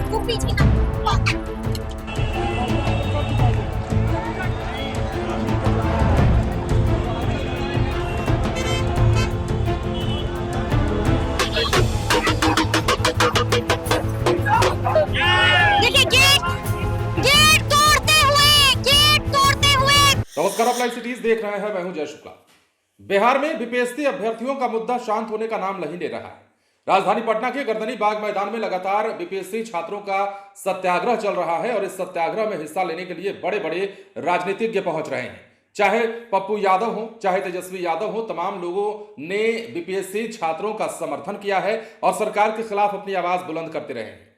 वो पीछे देखिए गेट तोड़ते हुए। नमस्कार, आप लाइव सिटीज देख रहे हैं। मैं हूं जय शुक्ला। बिहार में बीपीएससी अभ्यर्थियों का मुद्दा शांत होने का नाम नहीं ले रहा है। राजधानी पटना के गर्दनी बाग मैदान में लगातार बीपीएससी छात्रों का सत्याग्रह चल रहा है और इस सत्याग्रह में हिस्सा लेने के लिए बड़े बड़े राजनीतिज्ञ पहुंच रहे हैं। चाहे पप्पू यादव हो, चाहे तेजस्वी यादव हो, तमाम लोगों ने बीपीएससी छात्रों का समर्थन किया है और सरकार के खिलाफ अपनी आवाज बुलंद करते रहे हैं।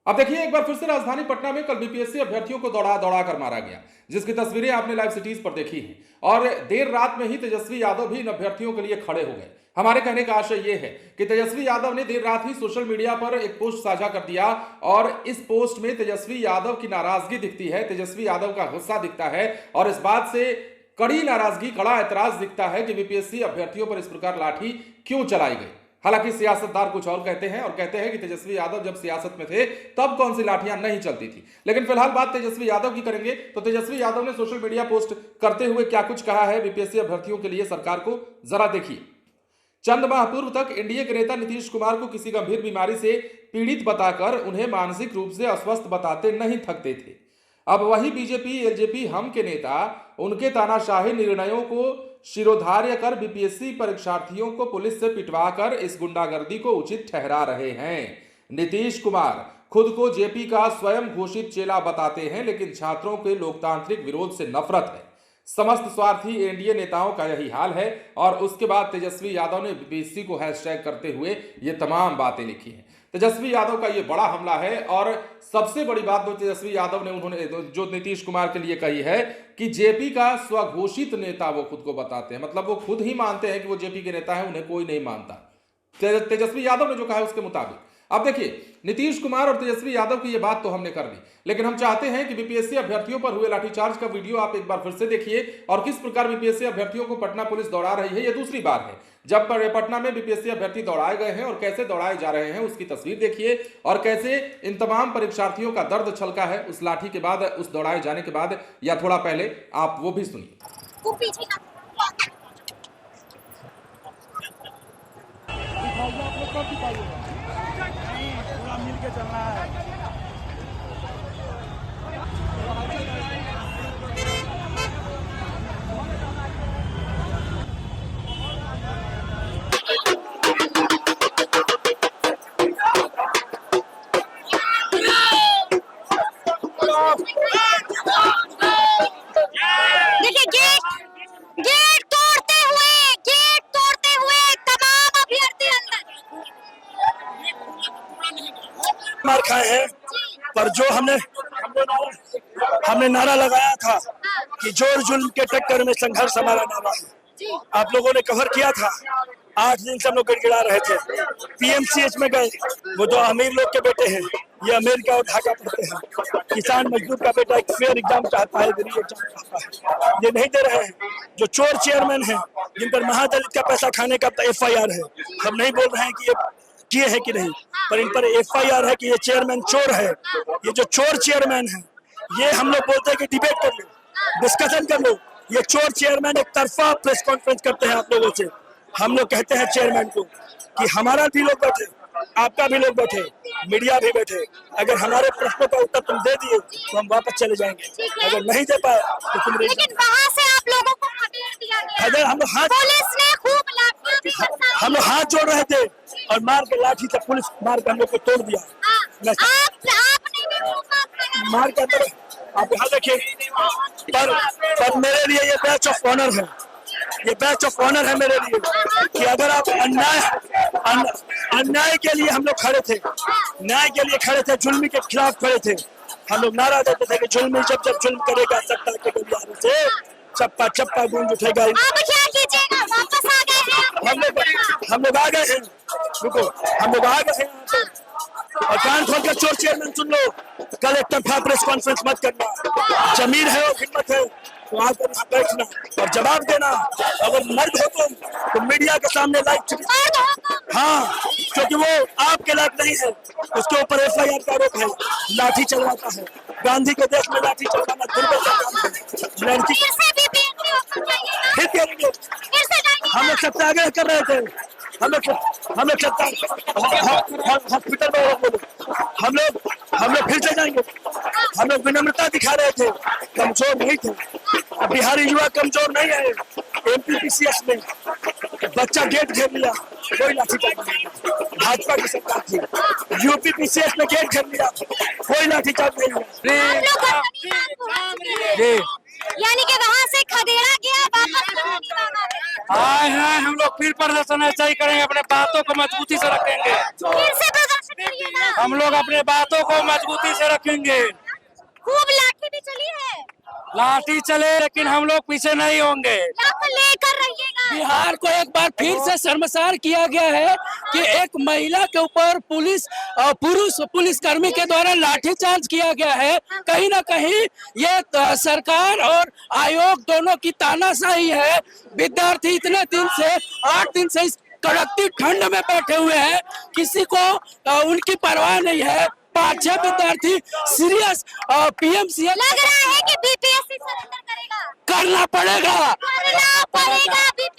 अब देखिए, एक बार फिर से राजधानी पटना में कल बीपीएससी अभ्यर्थियों को दौड़ा कर मारा गया, जिसकी तस्वीरें आपने लाइव सिटीज पर देखी हैं। और देर रात में ही तेजस्वी यादव भी इन अभ्यर्थियों के लिए खड़े हो गए। हमारे कहने का आशय यह है कि तेजस्वी यादव ने देर रात ही सोशल मीडिया पर एक पोस्ट साझा कर दिया और इस पोस्ट में तेजस्वी यादव की नाराजगी दिखती है, तेजस्वी यादव का गुस्सा दिखता है और इस बात से कड़ी नाराजगी, कड़ा ऐतराज दिखता है कि बीपीएससी अभ्यर्थियों पर इस प्रकार लाठी क्यों चलाई गई। हालांकि सियासतदान कुछ और कहते हैं और कहते हैं कि तेजस्वी यादव जब सियासत में थे तब कौन सी लाठियां नहीं चलती थी। लेकिन फिलहाल बात तेजस्वी यादव की करेंगे तो तेजस्वी यादव ने सोशल मीडिया पोस्ट करते हुए क्या कुछ कहा है बीपीएससी अभ्यर्थियों के लिए सरकार को, जरा देखिए। चंद माह पूर्व तक एनडीए के नेता नीतीश कुमार को किसी गंभीर बीमारी से पीड़ित बताकर उन्हें मानसिक रूप से अस्वस्थ बताते नहीं थकते थे। अब वही बीजेपी एलजेपी हम के नेता उनके तानाशाही निर्णयों को शिरोधार्य कर बीपीएससी परीक्षार्थियों को पुलिस से पिटवाकर इस गुंडागर्दी को उचित ठहरा रहे हैं। नीतीश कुमार खुद को जेपी का स्वयं घोषित चेला बताते हैं, लेकिन छात्रों के लोकतांत्रिक विरोध से नफरत है। समस्त स्वार्थी एनडीए नेताओं का यही हाल है। और उसके बाद तेजस्वी यादव ने बीपीएससी को हैशटैग करते हुए ये तमाम बातें लिखी हैं। तेजस्वी यादव का ये बड़ा हमला है और सबसे बड़ी बात जो तेजस्वी यादव ने उन्होंने जो नीतीश कुमार के लिए कही है कि जेपी का स्वघोषित नेता वो खुद को बताते हैं। मतलब वो खुद ही मानते हैं कि वो जेपी के नेता है, उन्हें कोई नहीं मानता। तेजस्वी यादव ने जो कहा है उसके मुताबिक। अब देखिए, नीतीश कुमार और तेजस्वी यादव की ये बात तो हमने कर दी, लेकिन हम चाहते हैं कि बीपीएससी अभ्यर्थियों पर हुए लाठीचार्ज का वीडियो आप एक बार फिर से देखिए और किस प्रकार बीपीएससी अभ्यर्थियों को पटना पुलिस दौड़ा रही है। यह दूसरी बार है जब पटना में बीपीएससी अभ्यर्थी दौड़ाए गए हैं और कैसे दौड़ाए जा रहे हैं उसकी तस्वीर देखिए और कैसे इन तमाम परीक्षार्थियों का दर्द छलका है उस लाठी के बाद, उस दौड़ाए जाने के बाद या थोड़ा पहले। आप वो भी सुनिए। मिलके चलना है। देखिए गेट तोड़ते हुए तमाम अभ्यर्थी अंदर मार खाए हैं, पर जो हमने नारा लगाया था कि जोर जुल्म के टक्कर में संघर्ष हमारा नारा है, आप लोगों ने कवर किया था। 8 दिन से हम लोग गिड़गिड़ा रहे थे। पीएमसीएच में गए, वो तो अमीर लोग के बेटे हैं, ये अमेरिका और ढाका पढ़ते हैं। किसान मजदूर का बेटा एक फेयर एग्जाम चाहता है, गरीब एग्जाम चाहता है, ये नहीं दे रहे हैं। जो चोर चेयरमैन हैं जिन पर महादलित का पैसा खाने का FIR है, हम नहीं बोल रहे हैं कि ये किए हैं कि नहीं, पर इन पर FIR है कि ये चेयरमैन चोर है। ये जो चोर चेयरमैन है, ये हम लोग बोलते हैं कि डिबेट कर लो, डिस्कशन कर लो। ये चोर चेयरमैन एक तरफा प्रेस कॉन्फ्रेंस करते हैं आप लोगों से। हम लोग कहते हैं चेयरमैन को कि हमारा भी लोग बैठे, आपका भी लोग बैठे, मीडिया भी बैठे। अगर हमारे प्रश्नों का उत्तर तुम दे दिए तो हम वापस चले जाएंगे, अगर नहीं दे पाए तो तुम। लेकिन वहां से आप लोगों को खदेड़ दिया गया। अगर हम लोग पुलिस ने खूब लाठियां भी बरसाई। हम लोग हाथ जोड़ रहे थे और मार के लाठी से पुलिस मार के हम लोग को तोड़ दिया। आपने भी वो बात मार के अंदर आप यहाँ देखिए। पर मेरे लिए ये बैच ऑफ ऑनर है, ये बैच ऑफ ऑनर है मेरे लिए कि अगर आप अन्याय के लिए हम लोग खड़े थे, न्याय के लिए खड़े थे, जुल्मी के खिलाफ खड़े थे। हम लोग नारा देते थे कि जुल्मी जब जुल्म करेगा सत्ता के गलियारों से चप्पा चप्पा गूंज उठेगा। आप क्या कीजिएगा, वापस आ गए हैं हम लोग आ गए हैं। रुको, हम लोग आ गए हैं और कान खोल कर चोर चेयरमैन सुन लो, कल एक तरफा प्रेस कॉन्फ्रेंस मत करना। जमीर है और हिम्मत है तो आकर यहाँ बैठना और जवाब देना। अगर मर्द हो तो मीडिया के सामने लाइव, हाँ, क्योंकि वो आपके लायक नहीं है। उसके ऊपर FIR का आरोप है, लाठी चलवाता है। गांधी के देश में लाठी चलवाना दुर्बल का काम है। लड़की फिर करेंगे, हम लोग सत्याग्रह कर रहे थे, हम लोग हॉस्पिटल में हम लोग फिर से जाएंगे। हम लोग विनम्रता दिखा रहे थे, कमजोर नहीं थे। बिहारी युवा कमजोर नहीं है। MPPCS में बच्चा गेट घेर लिया, कोई लाठीचार्ज नहीं। भाजपा की सरकार थी। UPPCS में गेट घेर लिया, कोई लाठीचार्ज नहीं। यानी कि वहाँ से खदेड़ा गया, वापस आए हैं हम लोग फिर प्रदर्शन ऐसा ही करेंगे, अपने बातों को मजबूती से रखेंगे। फिर से प्रदर्शन करिएगा। हम लोग अपने बातों को मजबूती से रखेंगे। खूब लाठी भी चली है, लाठी चले लेकिन हम लोग पीछे नहीं होंगे। लेकर रहिएगा। बिहार को एक बार फिर से शर्मसार किया गया है कि एक महिला के ऊपर पुरुष पुलिसकर्मी के द्वारा लाठीचार्ज किया गया है। कहीं ना कहीं ये सरकार और आयोग दोनों की तानाशाही है। विद्यार्थी इतने दिन से 8 दिन से इस कड़कती ठंड में बैठे हुए हैं, किसी को उनकी परवाह नहीं है। 5-6 विद्यार्थी सीरियस PMCH लग रहा है कि BPSC सरेंडर करेगा। करना पड़ेगा,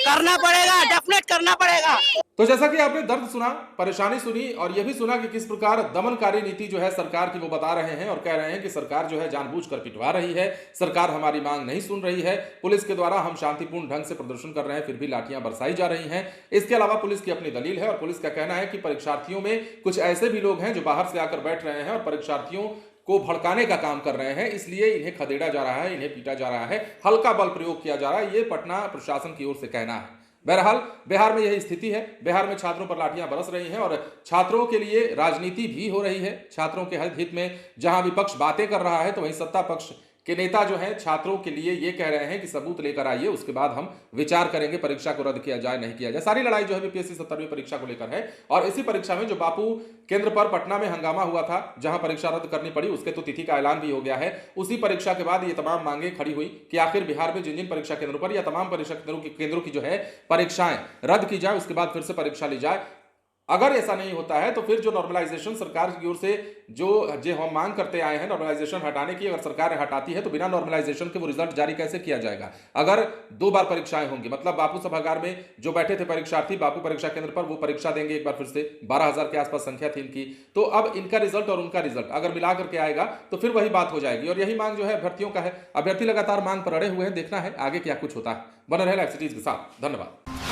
करना पड़ेगा, डेफिनेट करना पड़ेगा। तो जैसा कि आपने दर्द सुना, परेशानी सुनी और यह भी सुना कि किस प्रकार दमनकारी नीति जो है सरकार की वो बता रहे हैं और कह रहे हैं कि सरकार जो है जानबूझकर पिटवा रही है, सरकार हमारी मांग नहीं सुन रही है। पुलिस के द्वारा हम शांतिपूर्ण ढंग से प्रदर्शन कर रहे हैं, फिर भी लाठियां बरसाई जा रही हैं। इसके अलावा पुलिस की अपनी दलील है और पुलिस का कहना है कि परीक्षार्थियों में कुछ ऐसे भी लोग हैं जो बाहर से आकर बैठ रहे हैं और परीक्षार्थियों को भड़काने का काम कर रहे हैं, इसलिए इन्हें खदेड़ा जा रहा है, इन्हें पीटा जा रहा है, हल्का बल प्रयोग किया जा रहा है। ये पटना प्रशासन की ओर से कहना है। बहरहाल बिहार में यही स्थिति है। बिहार में छात्रों पर लाठियां बरस रही हैं और छात्रों के लिए राजनीति भी हो रही है। छात्रों के हित में जहां विपक्ष बातें कर रहा है तो वहीं सत्ता पक्ष के नेता जो हैं छात्रों के लिए ये कह रहे हैं कि सबूत लेकर आइए, उसके बाद हम विचार करेंगे परीक्षा को रद्द किया जाए नहीं किया जाए। सारी लड़ाई जो है BPSC 70वीं परीक्षा को लेकर है और इसी परीक्षा में जो बापू केंद्र पर पटना में हंगामा हुआ था, जहां परीक्षा रद्द करनी पड़ी, उसके तो तिथि का ऐलान भी हो गया है। उसी परीक्षा के बाद ये तमाम मांगे खड़ी हुई कि आखिर बिहार में जिन परीक्षा केंद्रों पर या तमाम परीक्षा केंद्रों की जो है परीक्षाएं रद्द की जाए, उसके बाद फिर से परीक्षा ली जाए। अगर ऐसा नहीं होता है तो फिर जो नॉर्मलाइजेशन सरकार की ओर से जो हम मांग करते आए हैं नॉर्मलाइजेशन हटाने की, अगर सरकार हटाती है तो बिना नॉर्मलाइजेशन के वो रिजल्ट जारी कैसे किया जाएगा? अगर 2 बार परीक्षाएं होंगी, मतलब बापू सभागार में जो बैठे थे परीक्षार्थी बापू परीक्षा केंद्र पर, वो परीक्षा देंगे एक बार फिर से, 12,000 के आसपास संख्या थी इनकी। तो अब इनका रिजल्ट और उनका रिजल्ट अगर मिला करके आएगा तो फिर वही बात हो जाएगी और यही मांग जो है अभ्यर्थियों का है। अभ्यर्थी लगातार मांग पर अड़े हुए हैं, देखना है आगे क्या कुछ होता है। बने रहे लाइव सिटीज के साथ। धन्यवाद।